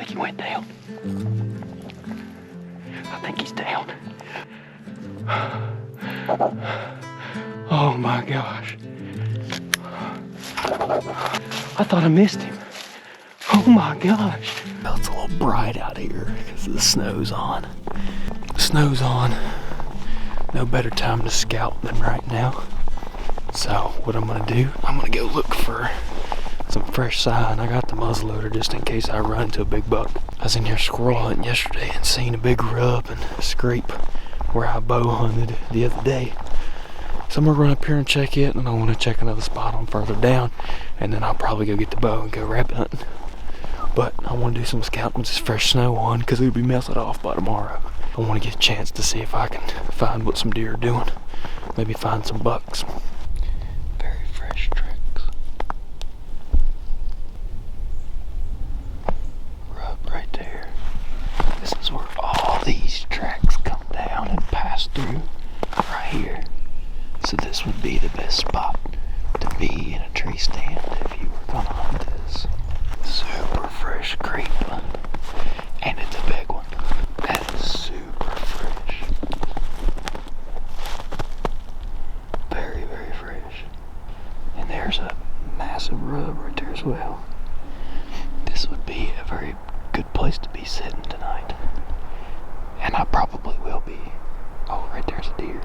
think he went down. I think he's down. Oh my gosh. I thought I missed him. Oh my gosh. Well, it's a little bright out here because the snow's on. Snow's on. No better time to scout than right now. So what I'm gonna do, I'm gonna go look for some fresh sign. I got the muzzleloader just in case I run into a big buck. I was in here squirrel hunting yesterday and seen a big rub and scrape where I bow hunted the other day. So I'm gonna run up here and check it, and I wanna check another spot on further down, and then I'll probably go get the bow and go rabbit hunting. But I wanna do some scouting with this fresh snow on because it'll be melted off by tomorrow. I wanna get a chance to see if I can find what some deer are doing. Maybe find some bucks. Very fresh tracks. Rub right there. This is where all these tracks come down and pass through, right here. So this would be the best spot to be in a tree stand if you were gonna hunt this. Super fresh creep. And it's a big one. That is super fresh. Very, very fresh. And there's a massive rub right there as well. This would be a very good place to be sitting tonight. And I probably will be. Oh, right there's a deer.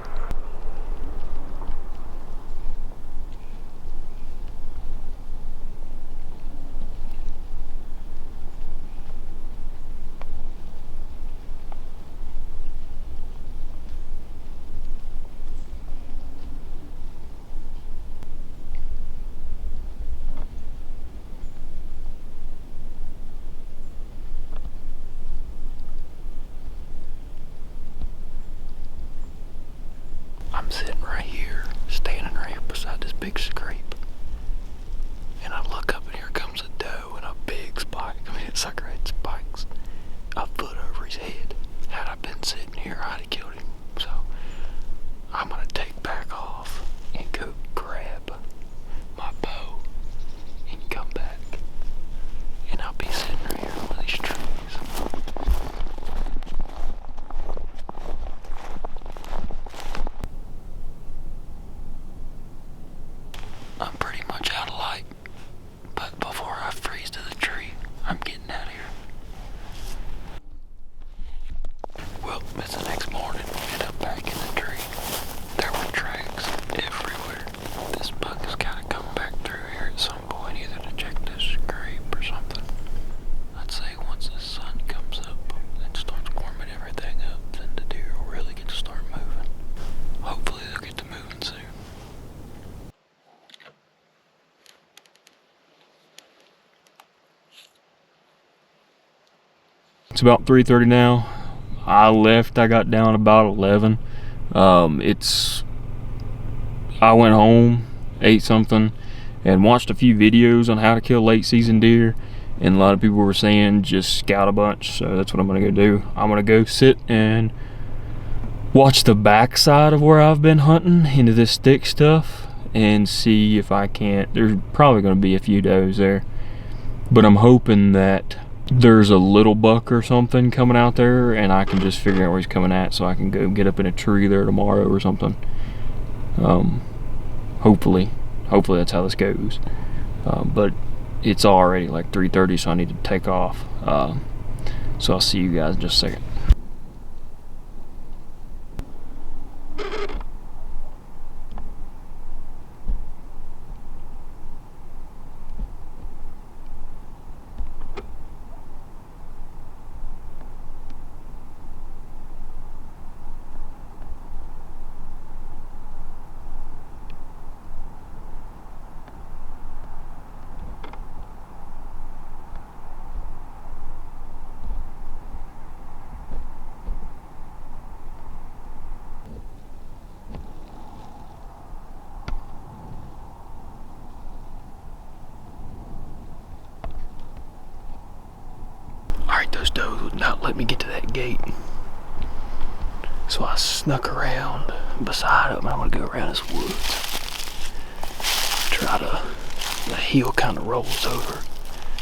I'm sitting right here, standing right here beside this big scrape. And I look up and here comes a doe and a big spike. I mean, that sucker had spikes a foot over his head. Had I been sitting here, I'd have killed him. So I'm gonna take back off and go grab my bow and come back. And I'll be sitting right here in one of these trees. I'm pretty much out of light, but before I freeze to the tree, I'm getting out of here. Well, it's the next morning, and I'm back in the tree. There were tracks everywhere. This buck has got to come back through here at some point, either to check this scrape or something. I'd say once the sun comes up and starts warming everything up, then the deer will really get to start moving. Hopefully they'll get to moving soon. It's about 3:30 now. I left, I got down about 11. I went home, ate something, and watched a few videos on how to kill late season deer. And a lot of people were saying just scout a bunch, so that's what I'm gonna go do. I'm gonna go sit and watch the backside of where I've been hunting into this stick stuff and see if I can't. There's probably gonna be a few does there, but I'm hoping that there's a little buck or something coming out there and I can just figure out where he's coming at so I can go get up in a tree there tomorrow or something. Hopefully that's how this goes. But it's already like 3:30, so I need to take off. So I'll see you guys in just a second. Alright, those does would not let me get to that gate. So I snuck around beside them. I'm gonna go around this woods. The hill kind of rolls over.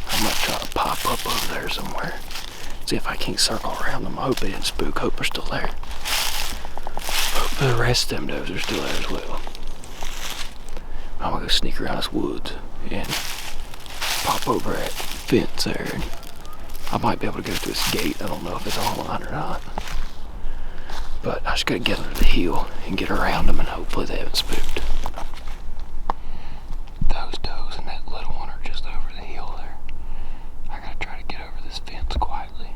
I I'm gonna try to pop up over there somewhere. See if I can't circle around them. I hope they didn't spook. Hope they're still there. Hope the rest of them does are still there as well. I'm gonna go sneak around this woods and pop over that fence there. And I might be able to go through this gate. I don't know if it's online or not. But I just gotta get under the hill and get around them, and hopefully they haven't spooked. Those does and that little one are just over the hill there. I gotta try to get over this fence quietly.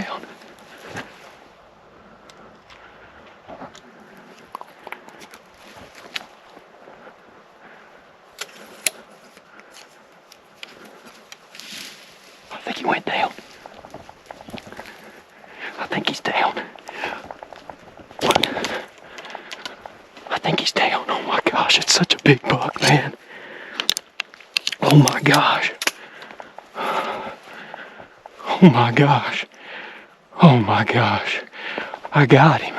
down. I think he went down. I think he's down. I think he's down. Oh my gosh, it's such a big buck, man. Oh my gosh. Oh my gosh. Oh my gosh. I got him.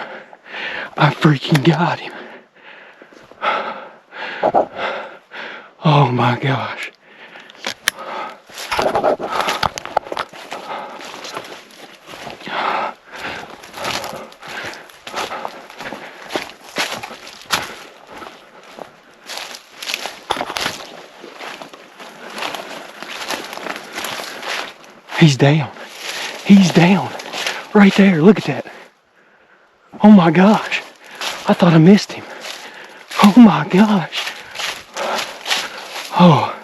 I freaking got him. Oh my gosh. He's down. He's down. Right there. Look at that. Oh my gosh. I thought I missed him. Oh my gosh. Oh,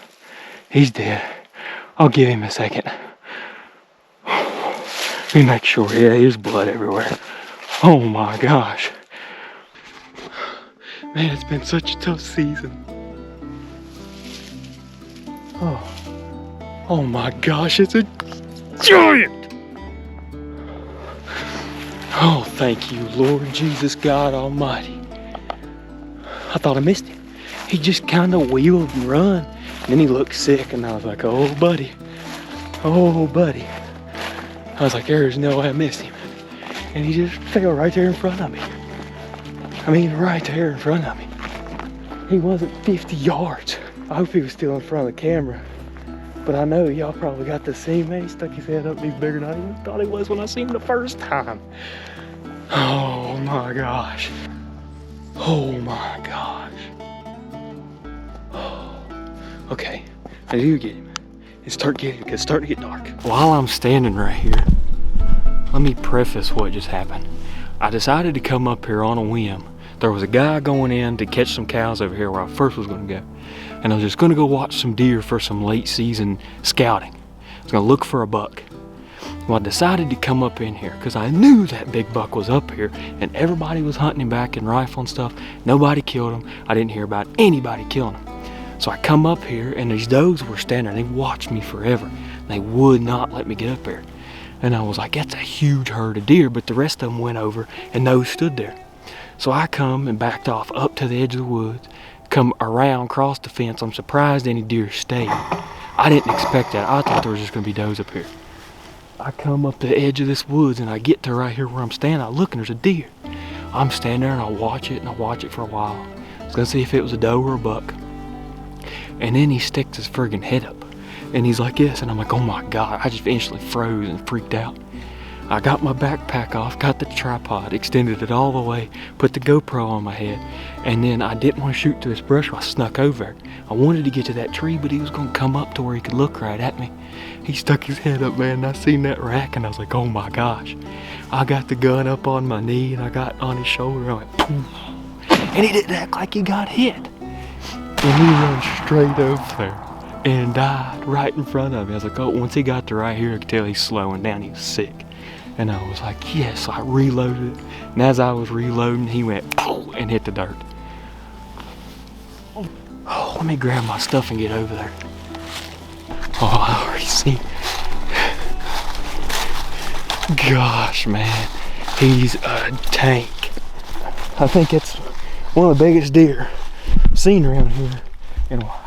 he's dead. I'll give him a second. Let me make sure. Yeah, there's blood everywhere. Oh my gosh. Man, it's been such a tough season. Oh my gosh, it's a giant! Oh, thank you, Lord Jesus God Almighty. I thought I missed him. He just kind of wheeled and run. And then he looked sick, and I was like, oh, buddy. Oh, buddy. I was like, there's no way I missed him. And he just fell right there in front of me. I mean, right there in front of me. He wasn't 50 yards. I hope he was still in front of the camera. But I know y'all probably got to see me. He stuck his head up and he's bigger than I even thought he was when I seen him the first time. Oh my gosh. Oh my gosh. Oh. Okay, I do get him. It's starting to get dark. While I'm standing right here, let me preface what just happened. I decided to come up here on a whim. There was a guy going in to catch some cows over here where I first was going to go. And I was just going to go watch some deer for some late season scouting. I was going to look for a buck. Well, I decided to come up in here because I knew that big buck was up here and everybody was hunting him back and rifle and stuff. Nobody killed him. I didn't hear about anybody killing him. So I come up here and these does were standing. They watched me forever. They would not let me get up there. And I was like, that's a huge herd of deer, but the rest of them went over and those stood there. So I come and backed off up to the edge of the woods, come around, cross the fence. I'm surprised any deer stayed. I didn't expect that. I thought there was just gonna be does up here. I come up the edge of this woods and I get to right here where I'm standing. I look and there's a deer. I'm standing there and I watch it and I watch it for a while. I was gonna see if it was a doe or a buck. And then he sticks his friggin' head up and he's like this, and I'm like, oh my God. I just instantly froze and freaked out. I got my backpack off, got the tripod, extended it all the way, put the GoPro on my head, and then I didn't want to shoot through this brush, so I snuck over. I wanted to get to that tree, but he was gonna come up to where he could look right at me. He stuck his head up, man, and I seen that rack, and I was like, oh my gosh. I got the gun up on my knee, and I got on his shoulder, and I went, poof. And he didn't act like he got hit. And he ran straight over there and died right in front of me. I was like, oh, once he got to right here, I could tell he's slowing down, he was sick. And I was like, yes, so I reloaded it. And as I was reloading, he went poof, and hit the dirt. Oh, let me grab my stuff and get over there. Oh, I already see. Gosh, man, he's a tank. I think it's one of the biggest deer I've seen around here in a while.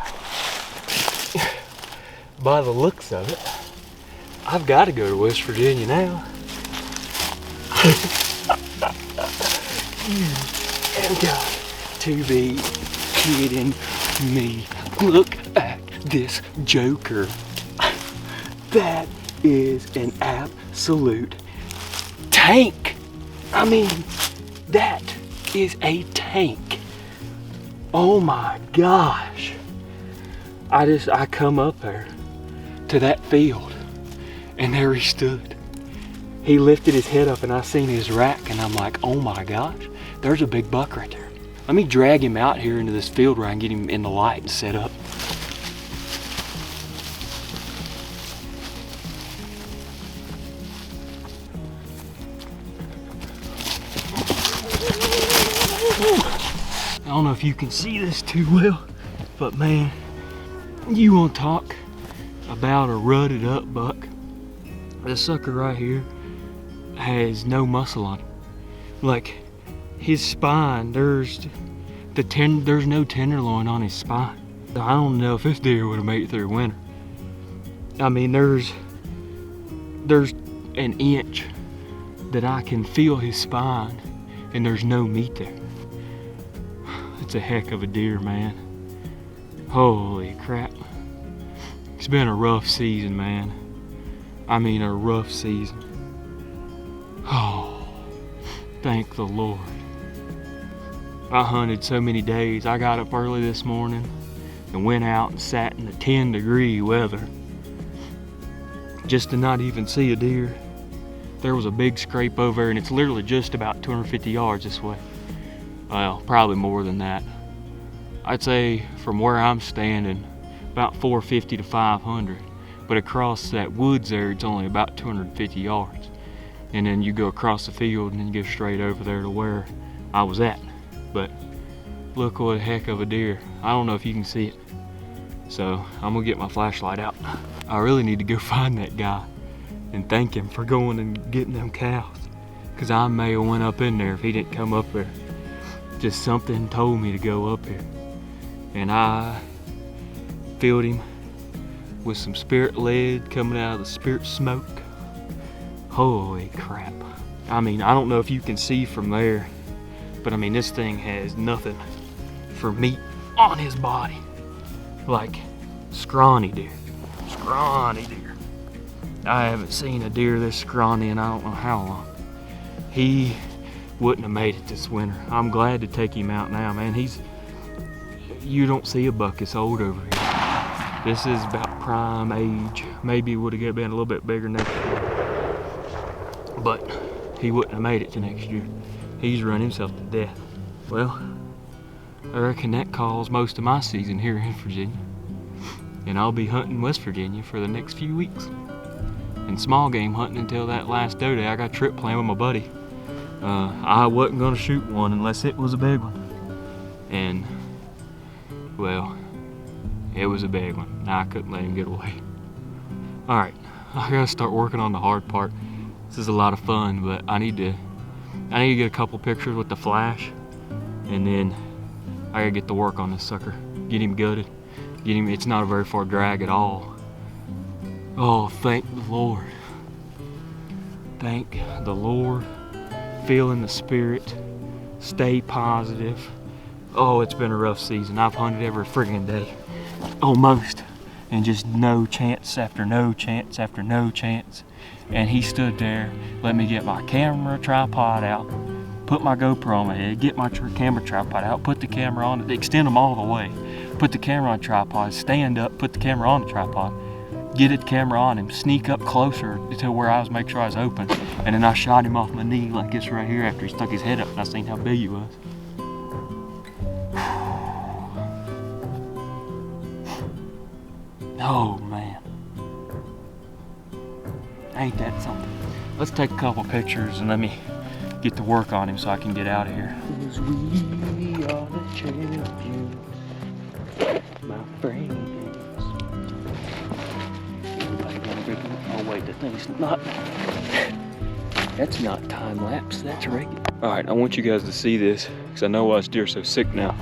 By the looks of it, I've got to go to West Virginia now. You have got to be kidding me. Look at this joker. That is an absolute tank. I mean, that is a tank. Oh my gosh. I come up there to that field and there he stood. He lifted his head up and I seen his rack and I'm like, oh my gosh, there's a big buck right there. Let me drag him out here into this field where I can get him in the light and set up. don't know if you can see this too well, but man, you want to talk about a rutted up buck. This sucker right here has no muscle on him. Like his spine, there's no tenderloin on his spine. I don't know if this deer would have made it through winter. I mean, there's an inch that I can feel his spine, and there's no meat there. It's a heck of a deer, man. Holy crap. It's been a rough season, man. I mean, a rough season. Oh, thank the Lord. I hunted so many days. I got up early this morning and went out and sat in the 10-degree weather just to not even see a deer. There was a big scrape over there, and it's literally just about 250 yards this way. Well, probably more than that. I'd say from where I'm standing, about 450 to 500. But across that woods there, it's only about 250 yards. And then you go across the field and then you go straight over there to where I was at. But look what a heck of a deer. I don't know if you can see it. So I'm gonna get my flashlight out. I really need to go find that guy and thank him for going and getting them cows. Cause I may have went up in there if he didn't come up there. Just something told me to go up here. And I filled him with some spirit lead coming out of the spirit smoke. Holy crap. I mean, I don't know if you can see from there, but I mean, this thing has nothing for meat on his body. Like, scrawny deer. Scrawny deer. I haven't seen a deer this scrawny in I don't know how long. He wouldn't have made it this winter. I'm glad to take him out now, man. You don't see a buck this old over here. This is about prime age. Maybe would have been a little bit bigger next year, but he wouldn't have made it to next year. He's run himself to death. Well, I reckon that calls most of my season here in Virginia. And I'll be hunting West Virginia for the next few weeks. And small game hunting until that last doe day. I got a trip planned with my buddy. I wasn't gonna shoot one unless it was a big one. And, well, it was a big one. I couldn't let him get away. All right, I gotta start working on the hard part. This is a lot of fun, but I need to get a couple pictures with the flash, and then I gotta get to work on this sucker. Get him gutted. Get him. It's not a very far drag at all. Oh, thank the Lord. Thank the Lord. Feeling the spirit. Stay positive. Oh, it's been a rough season. I've hunted every friggin' day. Almost. And just no chance after no chance after no chance. And he stood there, let me get my camera tripod out, put my GoPro on my head, get my camera tripod out, put the camera on it, extend them all the way, put the camera on tripod, stand up, put the camera on the tripod, get the camera on him, sneak up closer to where I was, make sure I was open, and then I shot him off my knee like this right here after he stuck his head up and I seen how big he was. Oh man. Ain't that something? Let's take a couple pictures and let me get to work on him so I can get out of here. 'Cause we are the champions, my friends. Everybody gonna be, oh wait, the thing's not, that's not time lapse, that's regular. All right, I want you guys to see this because I know why this deer's so sick now.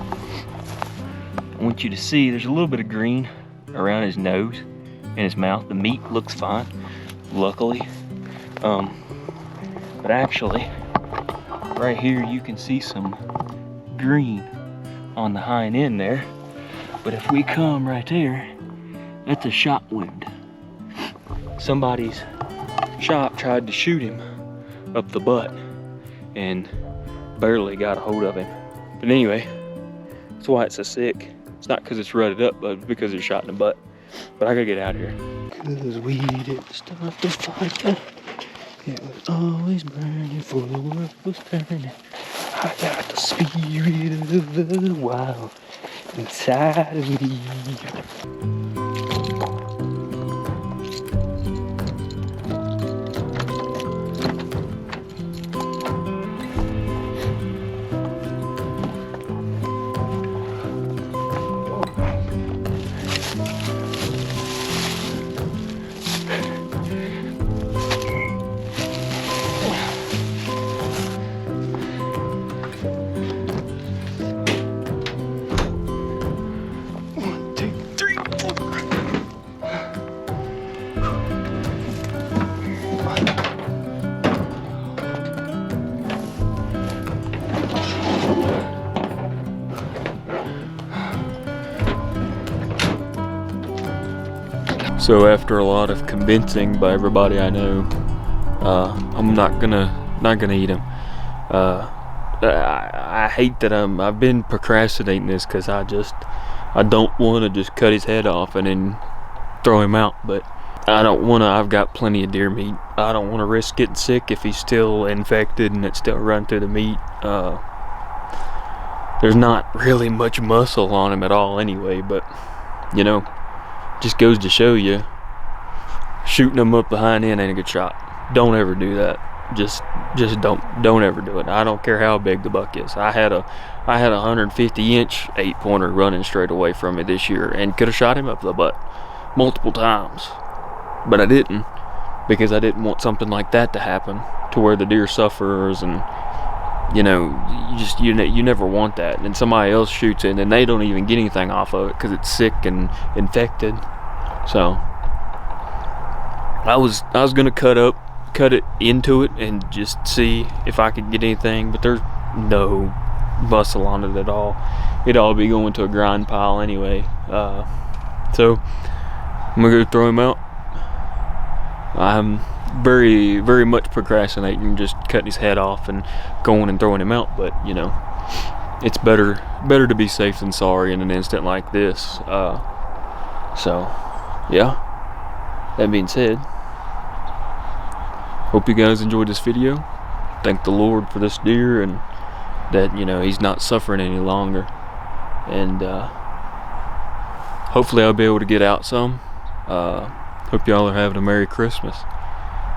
I want you to see there's a little bit of green around his nose and his mouth. The meat looks fine, luckily. But actually, right here you can see some green on the hind end there. But if we come right there, that's a shot wound. Somebody's shot tried to shoot him up the butt and barely got a hold of him. But anyway, that's why it's so sick. It's not because it's rutted up, but because it's shot in the butt. But I gotta get out of here. Cause we didn't start the fire. It was always burning for the world was turning. I got the spirit of the wild inside of me. So after a lot of convincing by everybody I know, I'm not gonna eat him. I hate that I've been procrastinating this because I don't want to just cut his head off and then throw him out, but I don't want to. I've got plenty of deer meat. I don't want to risk getting sick if he's still infected and it's still running through the meat. There's not really much muscle on him at all anyway, but you know, just goes to show you, shooting them up the hind end ain't a good shot. Don't ever do that. Just don't ever do it. I don't care how big the buck is. I had a 150-inch 8-pointer running straight away from me this year and could have shot him up the butt multiple times, but I didn't, because I didn't want something like that to happen to where the deer suffers, and you know, you never want that. And somebody else shoots it and they don't even get anything off of it because it's sick and infected. So I was gonna cut it into it and just see if I could get anything, but there's no muscle on it at all. It'd all be going to a grind pile anyway. So I'm gonna go throw him out. I'm very, very much procrastinating, just cutting his head off and going and throwing him out. But you know, it's better to be safe than sorry in an instant like this. So yeah, that being said, hope you guys enjoyed this video. Thank the Lord for this deer, and that, you know, he's not suffering any longer. And hopefully I'll be able to get out some. Hope y'all are having a Merry Christmas,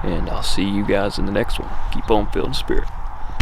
and I'll see you guys in the next one. Keep on feeling the spirit.